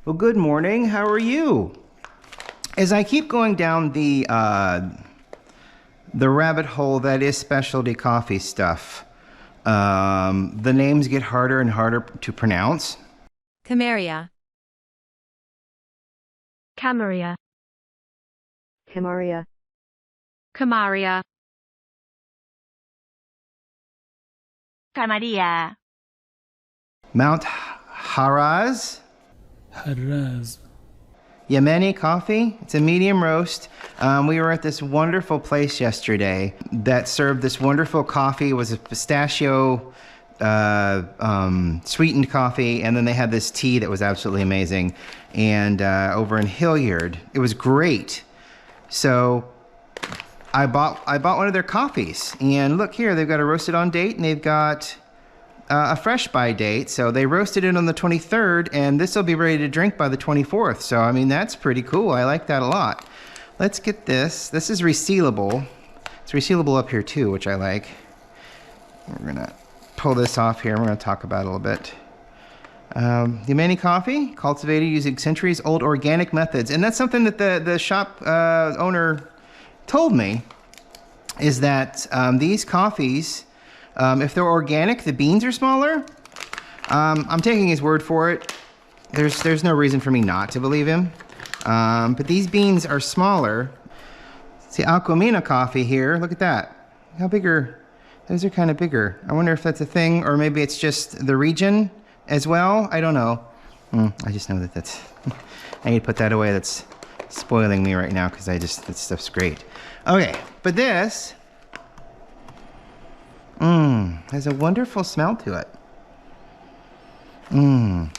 Well, good morning. How are you? As I keep going down the rabbit hole that is specialty coffee stuff, the names get harder and harder to pronounce. Qamaria. Qamaria. Qamaria. Qamaria. Qamaria. Mount Haraz. Haraz. Yemeni coffee. It's a medium roast. We were at this wonderful place yesterday that served this wonderful coffee. It was a pistachio sweetened coffee, and then they had this tea that was absolutely amazing. And over in Hilliard, it was great. So I bought one of their coffees, and look here, they've got a roasted on date, and they've got a fresh by date. So they roasted it on the 23rd, and this will be ready to drink by the 24th. So I mean, that's pretty cool. I like that a lot. Let's get this. This is resealable. It's resealable up here too, which I like. We're gonna pull this off here. We're gonna talk about it a little bit. Yemeni coffee, cultivated using centuries-old organic methods, and that's something that the shop owner told me, is that these coffees, if they're organic, the beans are smaller. I'm taking his word for it. There's no reason for me not to believe him. But these beans are smaller. See, Qamaria coffee here. Look at that. How big are those? Are kind of bigger. I wonder if that's a thing, or maybe it's just the region as well. I don't know. I just know that that's. I need to put that away. That's spoiling me right now because that stuff's great. Okay, but this has a wonderful smell to it.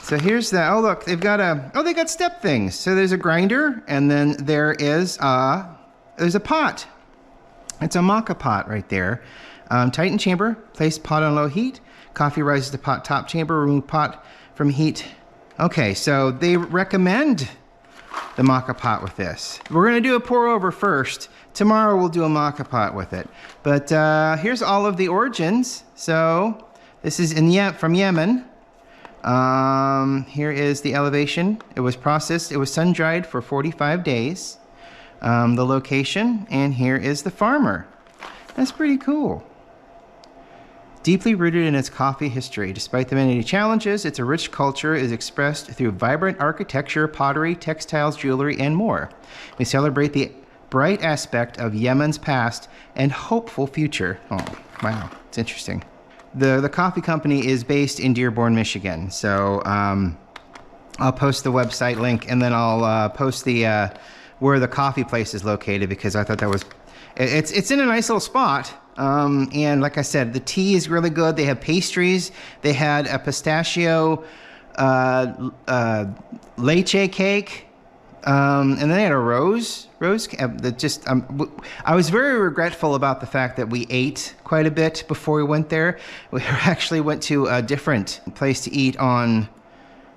So here's the, oh look, they've got they got step things. So there's a grinder, and then there's a pot. It's a maca pot right there. Tighten chamber, place pot on low heat. Coffee rises to pot top chamber, remove pot from heat. Okay, so they recommend the maca pot with this. We're gonna do a pour over first. Tomorrow we'll do a maca pot with it. But here's all of the origins. So this is from Yemen. Here is the elevation. It was processed, it was sun-dried for 45 days. The location, and here is the farmer. That's pretty cool. Deeply rooted in its coffee history, despite the many challenges, its rich culture is expressed through vibrant architecture, pottery, textiles, jewelry, and more. We celebrate the bright aspect of Yemen's past and hopeful future. Oh, wow, it's interesting. The coffee company is based in Dearborn, Michigan. So I'll post the website link, and then I'll post the where the coffee place is located, because I thought that was, it's in a nice little spot. And like I said, the tea is really good. They have pastries. They had a pistachio leche cake. And then they had a rose that just, I was very regretful about the fact that we ate quite a bit before we went there. We actually went to a different place to eat on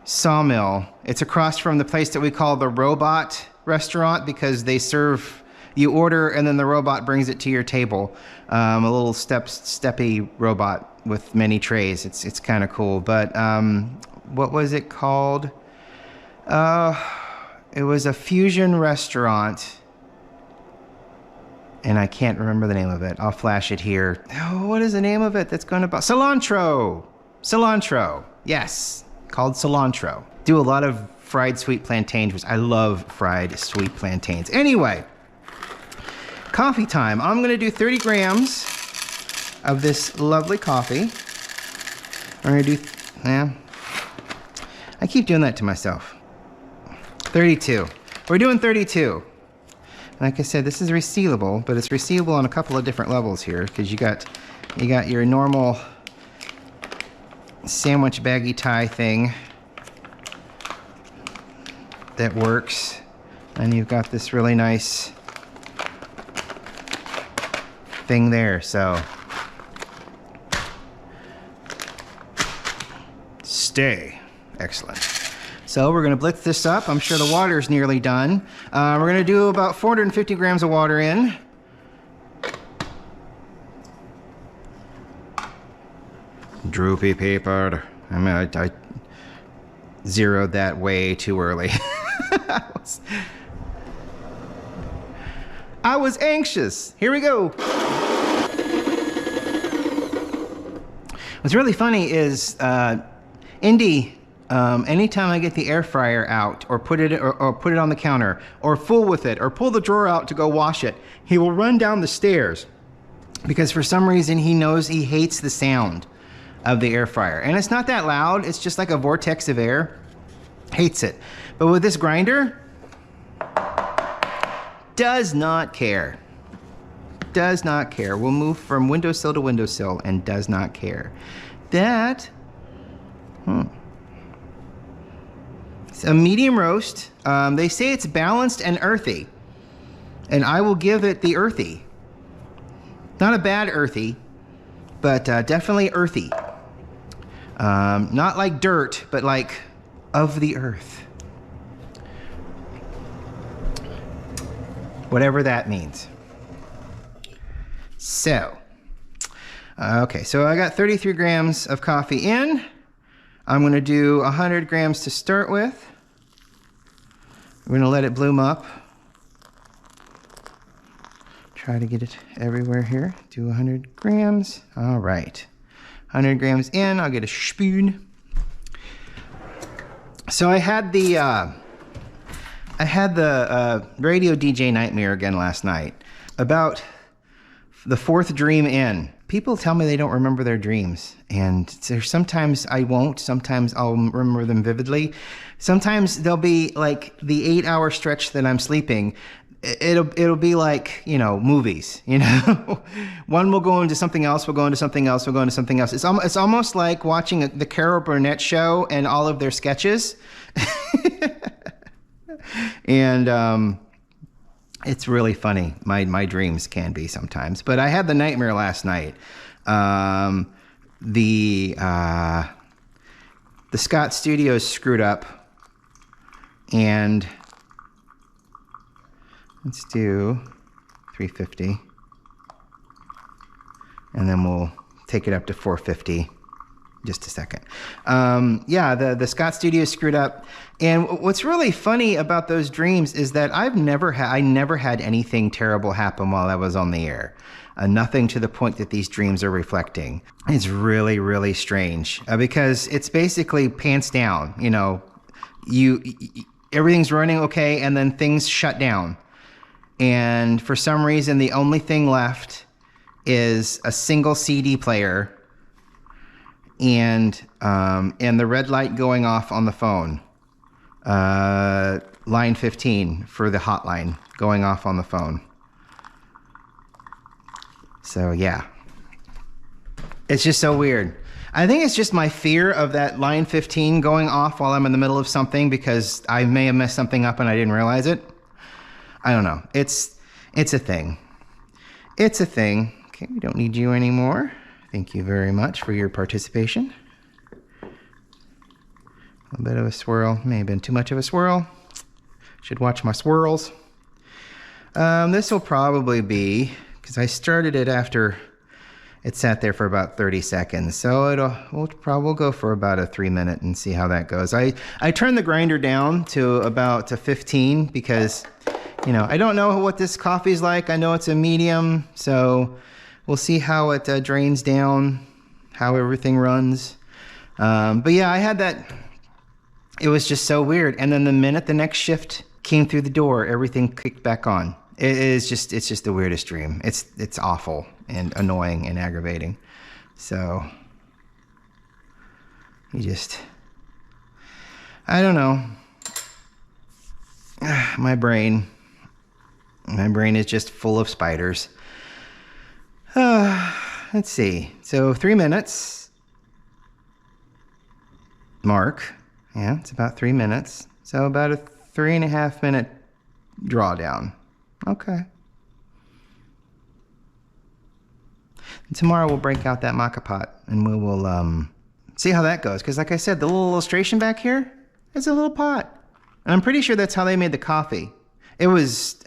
Sawmill. It's across from the place that we call the Robot Restaurant, because they serve, you order and then the robot brings it to your table. A little steppy robot with many trays. It's kind of cool. But what was it called? It was a fusion restaurant, and I can't remember the name of it. I'll flash it here. Oh, what is the name of it that's going to be? Cilantro. Cilantro. Yes, called Cilantro. Do a lot of fried sweet plantains, which I love fried sweet plantains. Anyway, coffee time. I'm going to do 30 grams of this lovely coffee. I'm going to do, I keep doing that to myself. 32. We're doing 32. Like I said, this is resealable, but it's resealable on a couple of different levels here, because you got your normal sandwich baggy tie thing that works, and you've got this really nice thing there. So stay. Excellent. So we're going to blitz this up. I'm sure the water's nearly done. We're going to do about 450 grams of water in. Droopy paper. I mean, zeroed that way too early. I was anxious. Here we go. What's really funny is Indy, anytime I get the air fryer out or put it on the counter or fool with it or pull the drawer out to go wash it, he will run down the stairs because for some reason he knows he hates the sound of the air fryer. And it's not that loud. It's just like a vortex of air. Hates it. But with this grinder, does not care. Does not care. Will move from windowsill to windowsill and does not care. That, it's a medium roast. They say it's balanced and earthy. And I will give it the earthy. Not a bad earthy, but definitely earthy. Not like dirt, but like of the earth. Whatever that means. So, okay, so I got 33 grams of coffee in. I'm going to do 100 grams to start with. We're going to let it bloom up. Try to get it everywhere here. Do 100 grams. All right. 100 grams in. I'll get a spoon. So I had the radio DJ nightmare again last night. About the fourth dream in. People tell me they don't remember their dreams. And there's sometimes I won't. Sometimes I'll remember them vividly. Sometimes they'll be like the 8-hour stretch that I'm sleeping. It'll be like, you know, movies, you know. One will go into something else, we'll go into something else, we'll go into something else. It's almost like watching the Carol Burnett show and all of their sketches. And it's really funny. My dreams can be sometimes. But I had the nightmare last night. The Scott Studios screwed up. And let's do 350. And then we'll take it up to 450. Just a second. Yeah, the Scott Studios screwed up. And what's really funny about those dreams is that I never had anything terrible happen while I was on the air. Nothing to the point that these dreams are reflecting. It's really strange because it's basically pants down. You know, everything's running okay, and then things shut down. And for some reason, the only thing left is a single CD player and the red light going off on the phone. Line 15 for the hotline going off on the phone. So yeah, it's just so weird. I think it's just my fear of that line 15 going off while I'm in the middle of something because I may have messed something up and I didn't realize it. I don't know. It's a thing. It's a thing. Okay, we don't need you anymore. Thank you very much for your participation. A bit of a swirl. May have been too much of a swirl. Should watch my swirls. This will probably be, because I started it after it sat there for about 30 seconds. So we'll probably go for about a 3 minute and see how that goes. I turned the grinder down to about 15 because, you know, I don't know what this coffee's like. I know it's a medium, so we'll see how it drains down, how everything runs. But yeah, I had that. It was just so weird. And then the minute the next shift came through the door, everything kicked back on. It's just the weirdest dream. It's awful and annoying and aggravating. So I don't know. My brain is just full of spiders. Let's see. So 3 minutes. Mark. Yeah, it's about 3 minutes. So about a 3.5 minute drawdown. Okay. And tomorrow we'll break out that maca pot and we will see how that goes. Because like I said, the little illustration back here is a little pot. And I'm pretty sure that's how they made the coffee. It was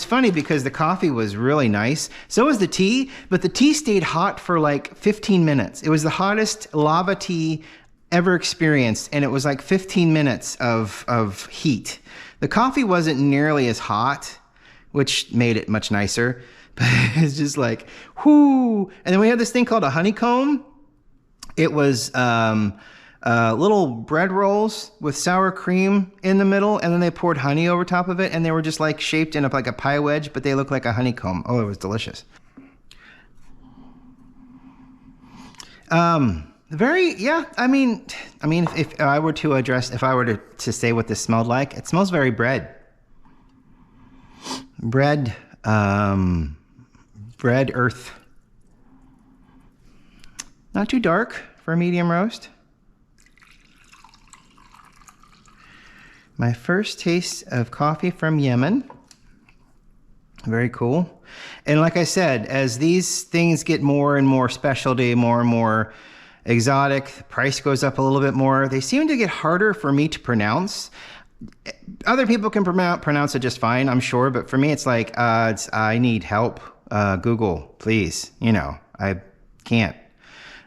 funny because the coffee was really nice. So was the tea, but the tea stayed hot for like 15 minutes. It was the hottest lava tea ever experienced, and it was like 15 minutes of heat. The coffee wasn't nearly as hot, which made it much nicer, but it's just like, whoo. And then we had this thing called a honeycomb. It was little bread rolls with sour cream in the middle, and then they poured honey over top of it, and they were just like shaped in like a pie wedge, but they looked like a honeycomb. Oh, it was delicious. I mean, if I were to say what this smelled like, it smells very bread. Bread earth. Not too dark for a medium roast. My first taste of coffee from Yemen. Very cool. And like I said, as these things get more and more specialty, more and more exotic, the price goes up a little bit more. They seem to get harder for me to pronounce. Other people can pronounce it just fine, I'm sure, but for me it's like, I need help. Google, please. I can't.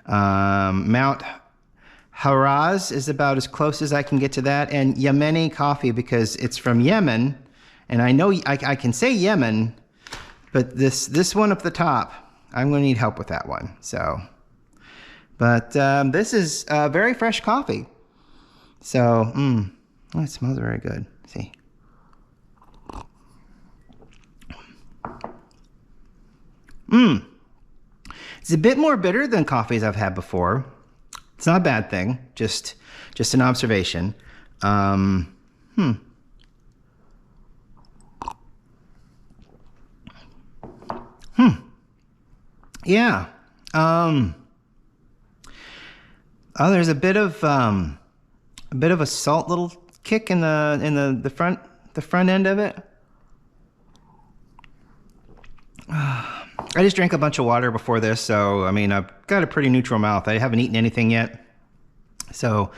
Mount Haraz is about as close as I can get to that, and Yemeni coffee because it's from Yemen, and I know I can say Yemen, but this one up the top, I'm going to need help with that one. So, but this is very fresh coffee. So, it smells very good. Let's see. It's a bit more bitter than coffees I've had before. It's not a bad thing, just an observation. Yeah. There's a bit of a salt little kick in the front end of it. I just drank a bunch of water before this, so I mean, I've got a pretty neutral mouth. I haven't eaten anything yet, so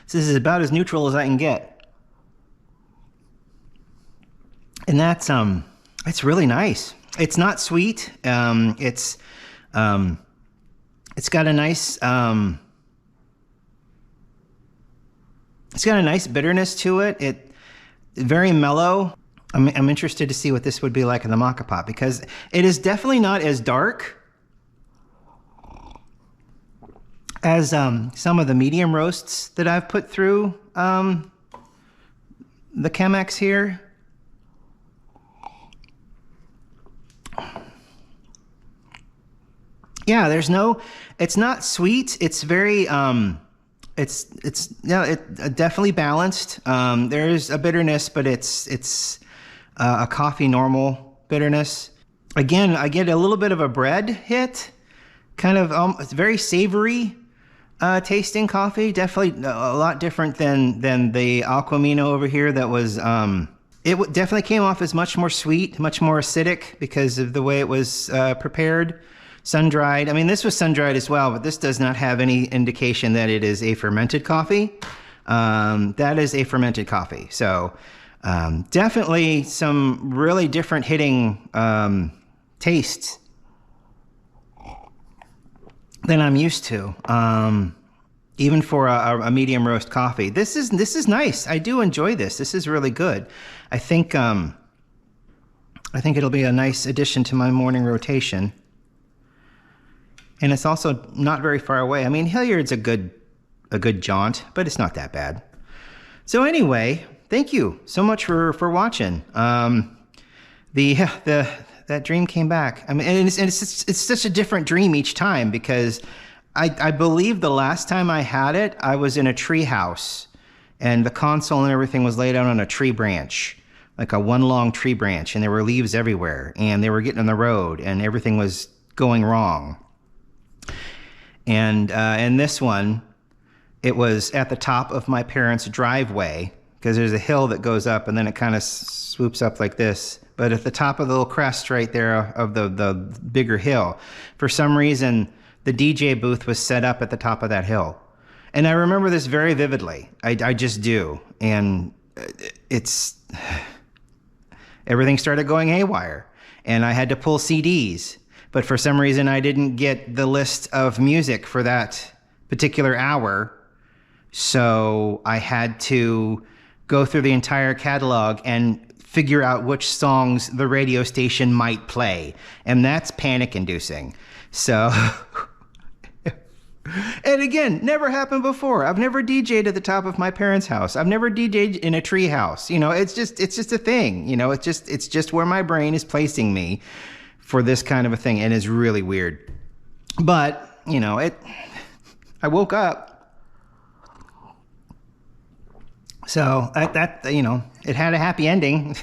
this is about as neutral as I can get. And that's it's really nice. It's not sweet. It's got a nice bitterness to it. It's very mellow. I'm interested to see what this would be like in the maca pot because it is definitely not as dark as some of the medium roasts that I've put through the Chemex here. Yeah, it's not sweet. It's very, it's definitely balanced. There's a bitterness, but it's a coffee normal bitterness. Again, I get a little bit of a bread hit, kind of it's very savory tasting coffee. Definitely a lot different than the Aquamino over here. That was definitely came off as much more sweet, much more acidic because of the way it was prepared. Sun-dried. I mean, this was sun-dried as well, but this does not have any indication that it is a fermented coffee. That is a fermented coffee. So definitely some really different hitting tastes than I'm used to, even for a medium roast coffee. This is nice. I do enjoy this. This is really good. I think it'll be a nice addition to my morning rotation. And it's also not very far away. I mean, Hilliard's a good jaunt, but it's not that bad. So anyway, thank you so much for watching. That dream came back. I mean, and it's such a different dream each time because I believe the last time I had it, I was in a tree house, and the console and everything was laid out on a tree branch, like a one long tree branch, and there were leaves everywhere, and they were getting on the road, and everything was going wrong. And in this one, it was at the top of my parents' driveway because there's a hill that goes up and then it kind of swoops up like this. But at the top of the little crest right there of the bigger hill, for some reason, the DJ booth was set up at the top of that hill. And I remember this very vividly. I just do. And everything started going haywire. And I had to pull CDs. But for some reason, I didn't get the list of music for that particular hour So I had to go through the entire catalog and figure out which songs the radio station might play. And that's panic inducing. So, and again, never happened before. I've never DJ'd at the top of my parents' house. I've never DJ'd in a tree house. You know, it's just a thing. You know, it's just where my brain is placing me for this kind of a thing. And it's really weird. But, you know, I woke up. So that, you know, it had a happy ending.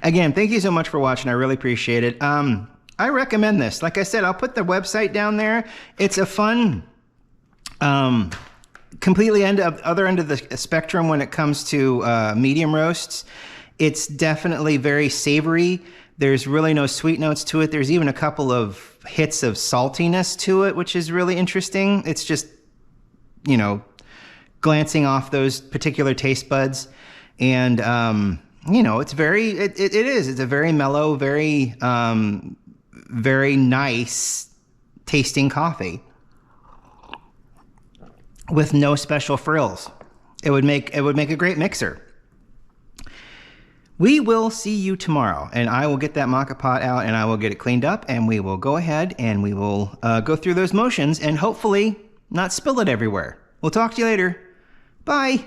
Again, thank you so much for watching. I really appreciate it. I recommend this. Like I said, I'll put the website down there. It's a fun, completely other end of the spectrum when it comes to medium roasts. It's definitely very savory. There's really no sweet notes to it. There's even a couple of hits of saltiness to it, which is really interesting. It's just, you know, glancing off those particular taste buds. And, you know, it's very, it is. It's a very mellow, very, very nice tasting coffee with no special frills. It would make a great mixer. We will see you tomorrow, and I will get that maca pot out and I will get it cleaned up, and we will go ahead and we will go through those motions and hopefully not spill it everywhere. We'll talk to you later. Bye.